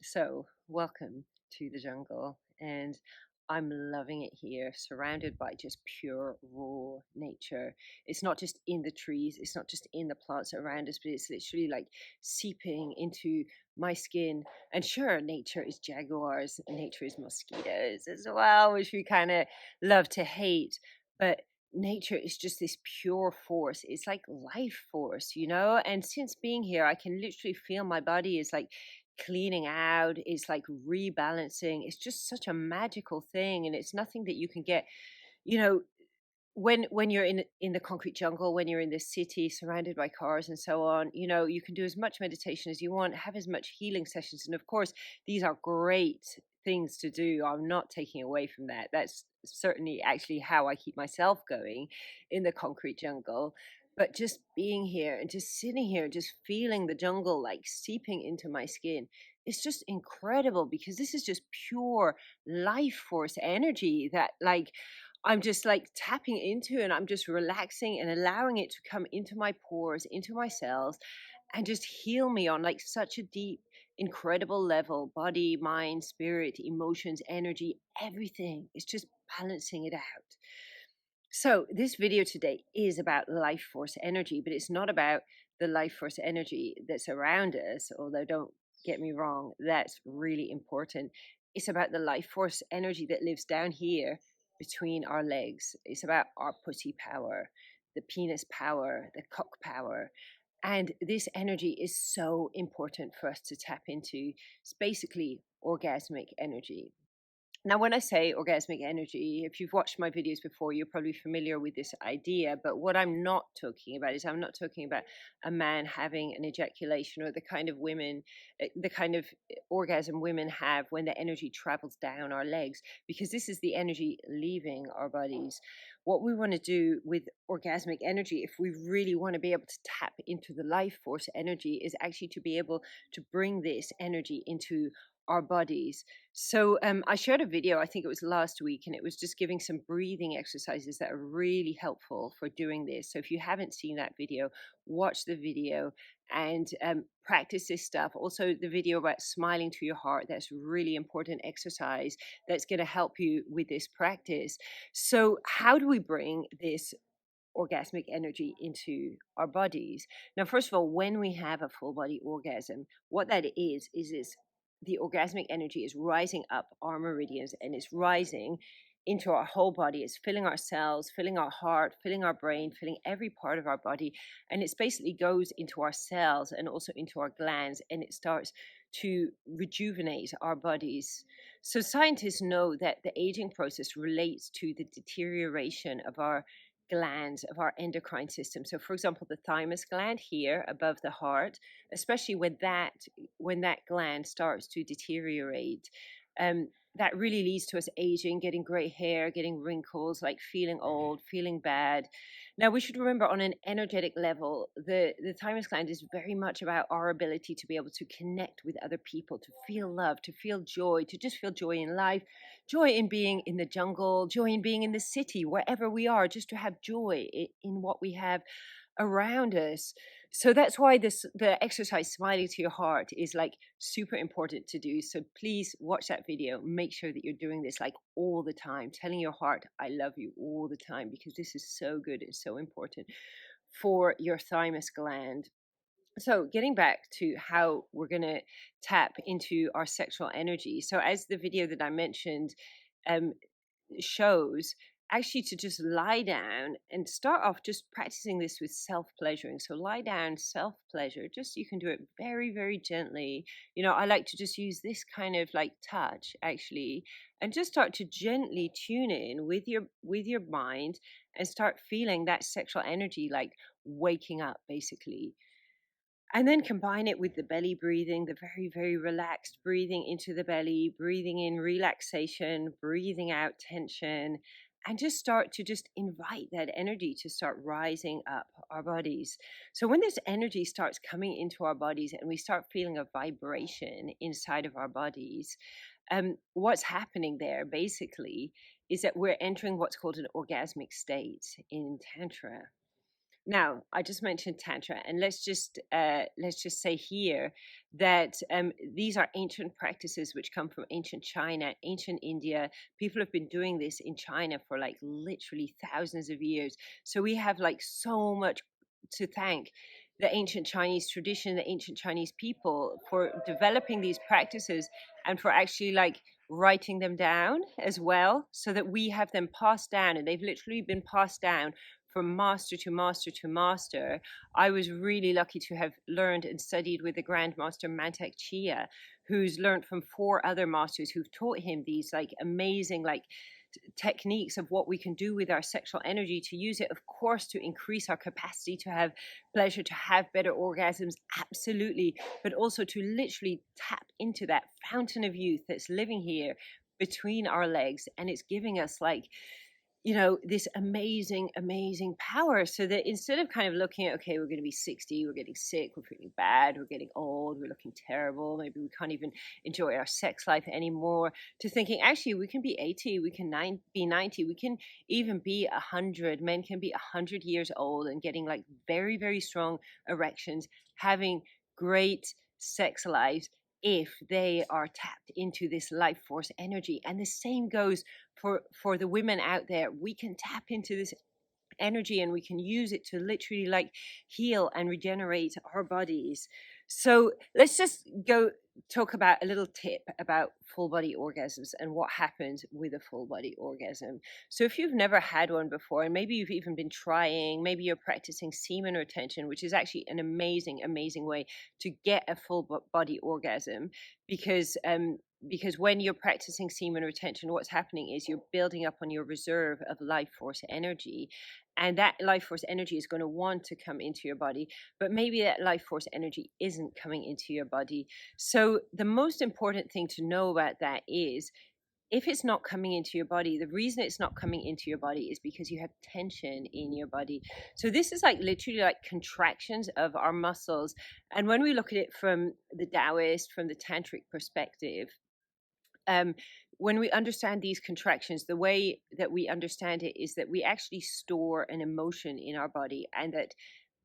So, welcome to the jungle, and I'm loving it here, surrounded by just pure raw nature. It's not just in the trees, it's not just in the plants around us, but it's literally like seeping into my skin. And sure, nature is jaguars, nature is mosquitoes as well, which we kind of love to hate. But nature is just this pure force. It's like life force. And since being here, I can literally feel my body is like cleaning out, it's like rebalancing. It's just such a magical thing, and it's nothing that you can get, you know, when you're in the concrete jungle, when you're in the city surrounded by cars and so on. You can do as much meditation as you want, have as much healing sessions, and of course these are great things to do. I'm not taking away from that. That's certainly actually how I keep myself going in the concrete jungle. But just being here and just sitting here, just feeling the jungle like seeping into my skin, it's just incredible, because this is just pure life force energy that like I'm just like tapping into, and I'm just relaxing and allowing it to come into my pores, into my cells, and just heal me on like such a deep, incredible level. Body, mind, spirit, emotions, energy, everything. It's just balancing it out. So, this video today is about life force energy, but it's not about the life force energy that's around us, although don't get me wrong, that's really important. It's about the life force energy that lives down here between our legs. It's about our pussy power, the penis power, the cock power. And this energy is so important for us to tap into. It's basically orgasmic energy. Now, when I say orgasmic energy, if you've watched my videos before, you're probably familiar with this idea. But what I'm not talking about is I'm not talking about a man having an ejaculation, or the kind of orgasm women have when the energy travels down our legs, because this is the energy leaving our bodies. What we want to do with orgasmic energy, if we really want to be able to tap into the life force energy, is actually to be able to bring this energy into our bodies. So I shared a video, I think it was last week, and it was just giving some breathing exercises that are really helpful for doing this. So if you haven't seen that video, watch the video and practice this stuff. Also, the video about smiling to your heart, that's really important exercise that's going to help you with this practice. So how do we bring this orgasmic energy into our bodies? Now, first of all, when we have a full body orgasm, what that is the orgasmic energy is rising up our meridians, and it's rising into our whole body. It's filling our cells, filling our heart, filling our brain, filling every part of our body. And it's basically goes into our cells and also into our glands, and it starts to rejuvenate our bodies. So scientists know that the aging process relates to the deterioration of our glands, of our endocrine system. So for example, the thymus gland here above the heart, especially when that gland starts to deteriorate, that really leads to us aging, getting gray hair, getting wrinkles, like feeling old, feeling bad. Now, we should remember, on an energetic level, the thymus gland is very much about our ability to be able to connect with other people, to feel love, to feel joy, to just feel joy in life, joy in being in the jungle, joy in being in the city, wherever we are, just to have joy in what we have around us. So that's why the exercise smiling to your heart is like super important to do. So please watch that video. Make sure that you're doing this like all the time, telling your heart I love you all the time, because this is so good and so important for your thymus gland. So getting back to how we're going to tap into our sexual energy. So as the video that I mentioned um, shows, actually to just lie down and start off just practicing this with self-pleasuring. So lie down, self-pleasure, just, you can do it very, very gently. I like to just use this kind of like touch actually, and just start to gently tune in with your mind, and start feeling that sexual energy like waking up basically. And then combine it with the belly breathing, the very, very relaxed breathing into the belly, breathing in relaxation, breathing out tension, and just start to just invite that energy to start rising up our bodies. So when this energy starts coming into our bodies and we start feeling a vibration inside of our bodies, what's happening there basically is that we're entering what's called an orgasmic state in Tantra. Now, I just mentioned Tantra, and let's just say here that these are ancient practices which come from ancient China, ancient India. People have been doing this in China for like literally thousands of years. So we have like so much to thank the ancient Chinese tradition, the ancient Chinese people for developing these practices and for actually like writing them down as well, so that we have them passed down, and they've literally been passed down from master to master to master. I was really lucky to have learned and studied with the Grandmaster Mantak Chia, who's learned from four other masters who've taught him these like amazing like techniques of what we can do with our sexual energy to use it, of course, to increase our capacity to have pleasure, to have better orgasms, absolutely, but also to literally tap into that fountain of youth that's living here between our legs, and it's giving us like, you know, this amazing, amazing power, so that instead of kind of looking at, okay, we're going to be 60, we're getting sick, we're feeling bad, we're getting old, we're looking terrible, maybe we can't even enjoy our sex life anymore, to thinking, actually, we can be 80, we can be 90, we can even be 100. Men can be 100 years old and getting like very, very strong erections, having great sex lives if they are tapped into this life force energy. And the same goes for the women out there. We can tap into this energy and we can use it to literally like heal and regenerate our bodies. So let's just go talk about a little tip about full body orgasms and what happens with a full body orgasm. So if you've never had one before, and maybe you've even been trying, maybe you're practicing semen retention, which is actually an amazing, amazing way to get a full body orgasm, because because when you're practicing semen retention, what's happening is you're building up on your reserve of life force energy, and that life force energy is going to want to come into your body, but maybe that life force energy isn't coming into your body. So the most important thing to know about that is, if it's not coming into your body, the reason it's not coming into your body is because you have tension in your body. So this is like literally like contractions of our muscles. And when we look at it from the Taoist, from the tantric perspective, um, when we understand these contractions, the way that we understand it is that we actually store an emotion in our body, and that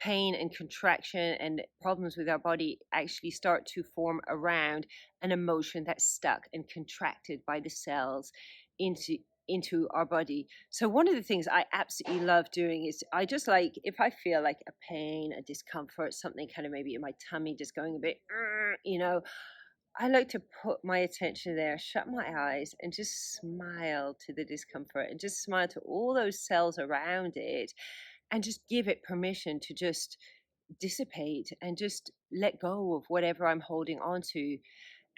pain and contraction and problems with our body actually start to form around an emotion that's stuck and contracted by the cells into our body. So one of the things I absolutely love doing is, I just like, if I feel like a pain, a discomfort, something kind of maybe in my tummy just going a bit, you know, I like to put my attention there, shut my eyes, and just smile to the discomfort, and just smile to all those cells around it, and just give it permission to just dissipate and just let go of whatever I'm holding on to.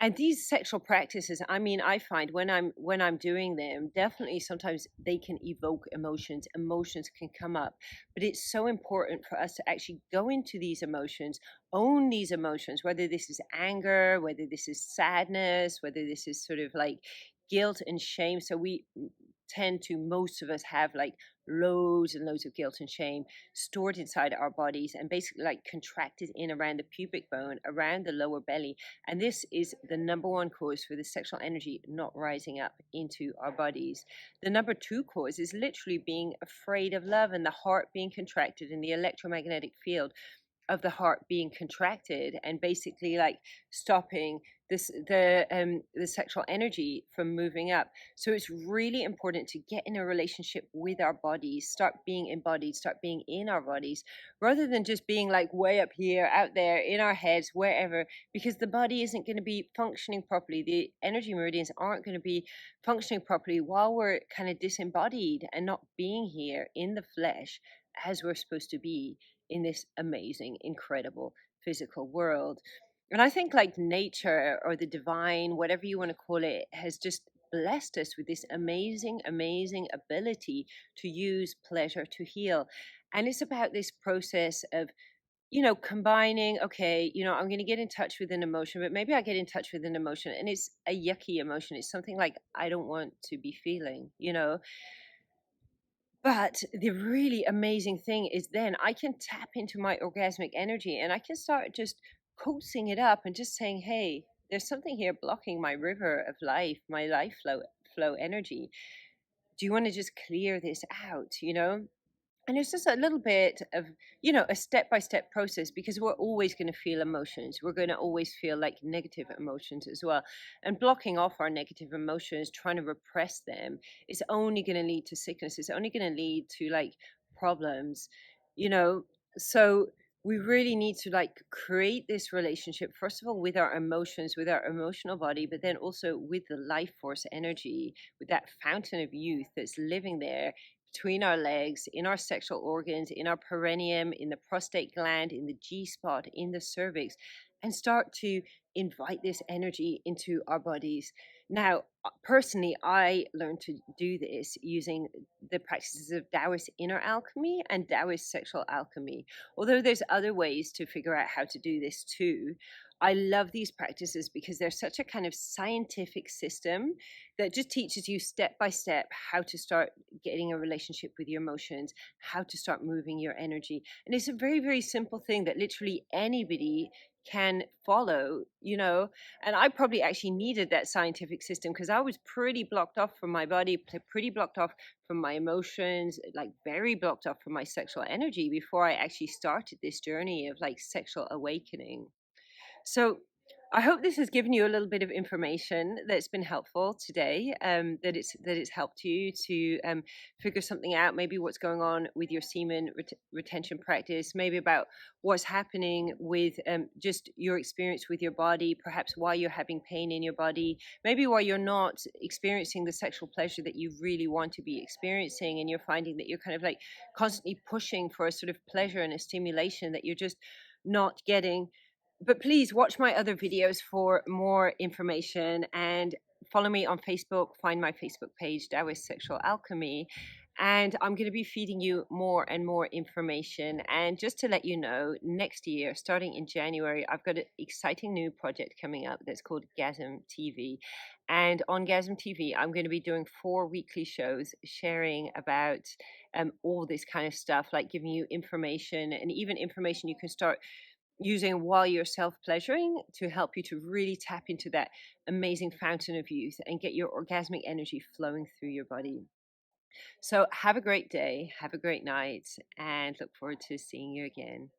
And these sexual practices, I mean, I find when I'm doing them, definitely sometimes they can evoke emotions can come up, but it's so important for us to actually go into these emotions, own these emotions, whether this is anger, whether this is sadness, whether this is sort of like guilt and shame. So we tend to, most of us have like loads and loads of guilt and shame stored inside our bodies, and basically like contracted in around the pubic bone, around the lower belly. And this is the number one cause for the sexual energy not rising up into our bodies. The number two cause is literally being afraid of love, and the heart being contracted, and the electromagnetic field of the heart being contracted, and basically like stopping the sexual energy from moving up. So it's really important to get in a relationship with our bodies, start being embodied, start being in our bodies, rather than just being like way up here, out there, in our heads, wherever, because the body isn't going to be functioning properly. The energy meridians aren't going to be functioning properly while we're kind of disembodied and not being here in the flesh as we're supposed to be in this amazing, incredible physical world. And I think like nature or the divine, whatever you want to call it, has just blessed us with this amazing, amazing ability to use pleasure to heal. And it's about this process of, you know, combining, okay, you know, I'm going to get in touch with an emotion, but maybe I get in touch with an emotion and it's a yucky emotion. It's something like I don't want to be feeling, you know. But the really amazing thing is, then I can tap into my orgasmic energy and I can start just coaxing it up and just saying, hey, there's something here blocking my river of life, my life flow energy. Do you want to just clear this out, you know? And it's just a little bit of, a step by step process, because we're always going to feel emotions. We're going to always feel like negative emotions as well. And blocking off our negative emotions, trying to repress them, is only going to lead to sickness. It's only going to lead to like problems, you know. So we really need to like create this relationship, first of all, with our emotions, with our emotional body, but then also with the life force energy, with that fountain of youth that's living there between our legs, in our sexual organs, in our perineum, in the prostate gland, in the G spot, in the cervix, and start to invite this energy into our bodies. Now, personally, I learned to do this using the practices of Taoist inner alchemy and Taoist sexual alchemy. Although there's other ways to figure out how to do this too, I love these practices because they're such a kind of scientific system that just teaches you step by step how to start getting a relationship with your emotions, how to start moving your energy. And it's a very, very simple thing that literally anybody can follow, And I probably actually needed that scientific system because I was pretty blocked off from my body, pretty blocked off from my emotions, like very blocked off from my sexual energy before I actually started this journey of like sexual awakening. So I hope this has given you a little bit of information that's been helpful today. That it's helped you to figure something out. Maybe what's going on with your semen retention practice. Maybe about what's happening with just your experience with your body. Perhaps why you're having pain in your body. Maybe why you're not experiencing the sexual pleasure that you really want to be experiencing, and you're finding that you're kind of like constantly pushing for a sort of pleasure and a stimulation that you're just not getting. But please watch my other videos for more information, and follow me on Facebook. Find my Facebook page, Taoist Sexual Alchemy. And I'm going to be feeding you more and more information. And just to let you know, next year, starting in January, I've got an exciting new project coming up that's called Gasm TV. And on Gasm TV, I'm going to be doing 4 weekly shows sharing about all this kind of stuff, like giving you information, and even information you can start using while you're self pleasuring to help you to really tap into that amazing fountain of youth and get your orgasmic energy flowing through your body. So, have a great day, have a great night, and look forward to seeing you again.